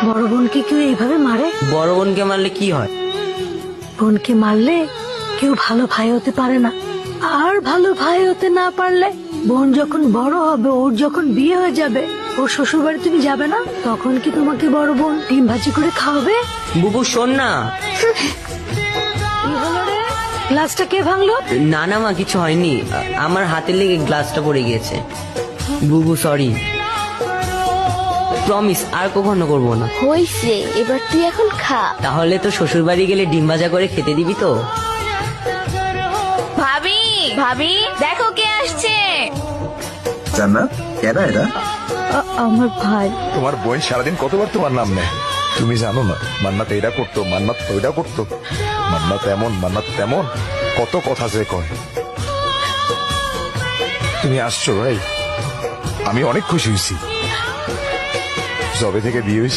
বড় বোনকে কেউ এইভাবে মারে? বড় বোনকে মারলে কি হয়? বোনকে মারলে কেউ ভালো ভাই হতে পারে না, আর ভালো ভাই হতে না পারলে বোন যখন বড় হবে, ওর যখন বিয়ে হয়ে যাবে, ওর শ্বশুর বাড়ি তুমি যাবে না, তখন কি তোমাকে বড় বোন ডিম ভাজি করে খাওয়াবে? বুবু শোন না। কি হলো রে? গ্লাসটা কে ভাঙলো? না না মা, কিছু হয়নি, আমার হাতে লেগে গ্লাসটা পড়ে গিয়েছে। বুবু সরি, প্রমিস আর কখনো করবো না। হইছে, এবার তুই এখন খা। তাহলে তো শ্বশুর বাড়ি গেলে ডিম ভাজা করে খেতে দিবি তো? ভাবি, ভাবি দেখো কে আসছে। জান্নাত, কেডা এরা? আমার ভাই। তোমার বোন সারাদিন কতবার তোমার নাম নেয়, তুমি জানো না? মান্নাত এইটা করতো, মান্নাত ওইটা করতো, মান্নাত এমন, মান্নাত তেমন, কত কথা যে কয়। তুমি আসছো ভাই, আমি অনেক খুশি হয়েছি। জবে থেকে বিয়ে হয়েছে